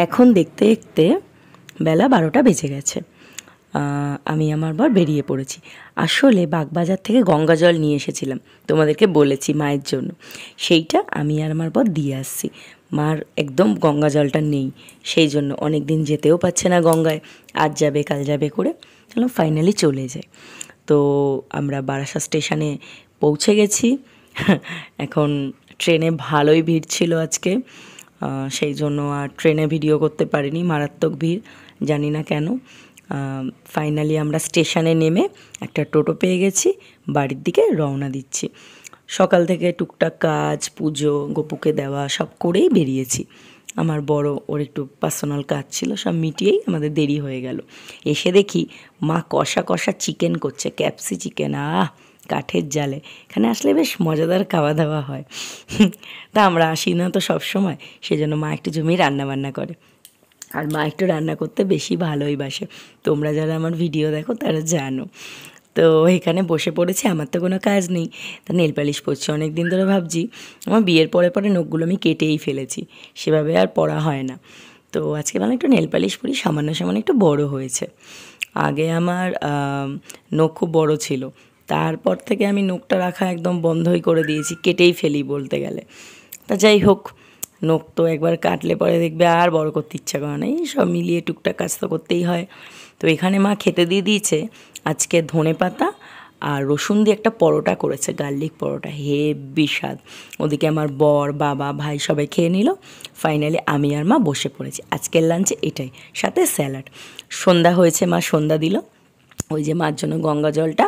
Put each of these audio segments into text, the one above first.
এখন দেখতে দেখতে বেলা 12টা বেজে গেছে। আমি আমার বর বেরিয়ে পড়েছি। আসলে বাগবাজার থেকে গঙ্গা জল নিয়ে এসেছিলাম, তোমাদেরকে বলেছি মায়ের জন্য। সেইটা আমি আর আমার বর দিয়ে আসছি। মার একদম গঙ্গা জলটা নেই, সেই জন্য অনেক দিন যেতেও পারছে না গঙ্গায়, আজ যাবে কাল যাবে করে চলো ফাইনালি চলে যায়। তো আমরা বারাসাত স্টেশনে পৌঁছে গেছি। এখন ট্রেনে ভালোই ভিড় ছিল আজকে, সেই জন্য আর ট্রেনে ভিডিও করতে পারিনি, মারাত্মক ভিড়, জানি না কেন। ফাইনালি আমরা স্টেশনে নেমে একটা টোটো পেয়ে গেছি, বাড়ির দিকে রওনা দিচ্ছি। সকাল থেকে টুকটাক কাজ, পুজো, গপুকে দেওয়া সব করেই বেরিয়েছি। আমার বড় ওর একটু পার্সোনাল কাজ ছিল, সব মিটিয়েই আমাদের দেরি হয়ে গেল। এসে দেখি মা কষা কষা চিকেন করছে, ক্যাপসি চিকেন, কাঠের জালে। এখানে আসলে বেশ মজাদার খাওয়া দাওয়া হয়। তা আমরা আসি না তো সব সময়, সেজন্য মা একটু জমিয়ে রান্নাবান্না করে। আর মা একটু রান্না করতে বেশি ভালোই বাসে, তোমরা যারা আমার ভিডিও দেখো তারা জানো। তো এখানে বসে পড়েছি, আমার তো কোনো কাজ নেই, তা নেল পালিশ পরছি। অনেক দিন ধরে ভাবছি, আমার বিয়ের পরে পরে নখগুলো আমি কেটেই ফেলেছি, সেভাবে আর পরা হয় না। তো আজকে মানে একটু নেল পালিশ পরি, সামান্য সামান্য একটু বড় হয়েছে। আগে আমার নখ খুব বড় ছিল, তারপর থেকে আমি নখটা রাখা একদম বন্ধই করে দিয়েছি, কেটেই ফেলি বলতে গেলে। তা যাই হোক, নখ তো একবার কাটলে পরে দেখবে আর বড় করতে ইচ্ছা করে না, এই সব মিলিয়ে টুকটাক কাজ তো করতেই হয়। তো এখানে মা খেতে দিয়ে দিয়েছে আজকে ধনেপাতা আর রসুন দিয়ে একটা পরোটা করেছে, গার্লিক পরোটা, হেভি স্বাদ। ওদিকে আমার বর, বাবা, ভাই সবাই খেয়ে নিল। ফাইনালি আমি আর মা বসে পড়েছি, আজকের লাঞ্চে এটাই, সাথে স্যালাড। সন্ধ্যা হয়েছে, মা সন্ধ্যা দিল, ওই যে মার জন্য গঙ্গা জলটা,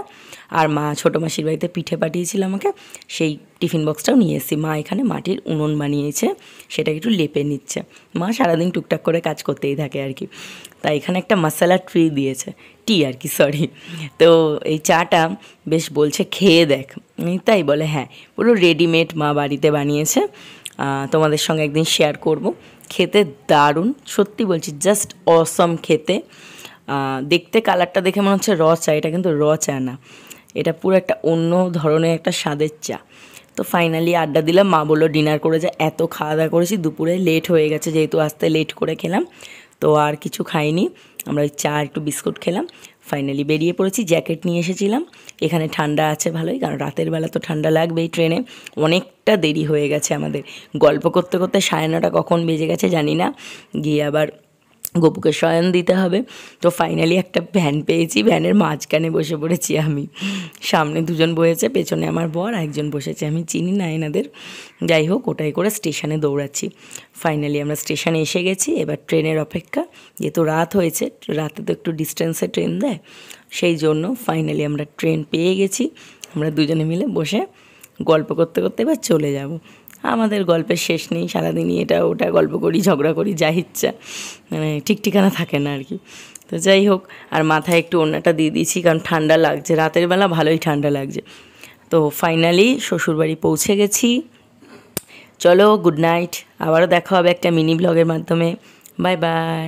আর মা ছোটো মাসির বাড়িতে পিঠে পাঠিয়েছিল আমাকে, সেই টিফিন বক্সটাও নিয়ে এসেছি। মা এখানে মাটির উনুন বানিয়েছে, সেটা একটু লেপে নিচ্ছে। মা সারাদিন টুকটাক করে কাজ করতেই থাকে আর কি। তাই এখানে একটা মশলা দিয়েছে, টি আর কি, সরি। তো এই চাটা বেশ বলছে খেয়ে দেখ, তাই বলে হ্যাঁ, পুরো রেডিমেড মা বাড়িতে বানিয়েছে, তোমাদের সঙ্গে একদিন শেয়ার করব। খেতে দারুণ, সত্যি বলছি, জাস্ট অসম খেতে। দেখতে কালারটা দেখে মনে হচ্ছে র চা, এটা কিন্তু র চা না, এটা পুরো একটা অন্য ধরনের একটা স্বাদের চা। তো ফাইনালি আড্ডা দিলাম, মা বললো ডিনার করে যা, এত খাওয়া দাওয়া করেছি, দুপুরে লেট হয়ে গেছে যেহেতু, আসতে লেট করে খেলাম, তো আর কিছু খাইনি। আমরা ওই চা একটু বিস্কুট খেলাম, ফাইনালি বেরিয়ে পড়েছি। জ্যাকেট নিয়ে এসেছিলাম, এখানে ঠান্ডা আছে ভালোই, কারণ রাতের বেলা তো ঠান্ডা লাগবেই ট্রেনে। অনেকটা দেরি হয়ে গেছে আমাদের, গল্প করতে করতে 9:30 কখন বেজে গেছে জানি না। গিয়ে আবার গপুকে শয়ন দিতে হবে। তো ফাইনালি একটা ভ্যান পেয়েছি, ভ্যানের মাঝখানে বসে পড়েছি আমি, সামনে দুজন বসেছে, পেছনে আমার বর, একজন বসেছে, আমি চিনি না এনাদের। যাই হোক, ওটাই করে স্টেশনে দৌড়াচ্ছি। ফাইনালি আমরা স্টেশনে এসে গেছি, এবার ট্রেনের অপেক্ষা, যেহেতু রাত হয়েছে, রাতে তো একটু ডিস্টেন্সে ট্রেন দেয়, সেই জন্য ফাইনালি আমরা ট্রেন পেয়ে গেছি। আমরা দুজনে মিলে বসে গল্প করতে করতে এবার চলে যাব। আমাদের গল্পের শেষ নেই, সারাদিনই এটা ওটা গল্প করি, ঝগড়া করি, যা ইচ্ছা, মানে ঠিক ঠিকানা থাকে না আর কি। তো যাই হোক, আর মাথায় একটু ওড়নাটা দিয়ে দিয়েছি, কারণ ঠান্ডা লাগছে, রাতের বেলা ভালোই ঠান্ডা লাগছে। তো ফাইনালি শ্বশুরবাড়ি পৌঁছে গেছি। চলো, গুড নাইট, আবারও দেখা হবে একটা মিনি ব্লগের মাধ্যমে। Bye bye.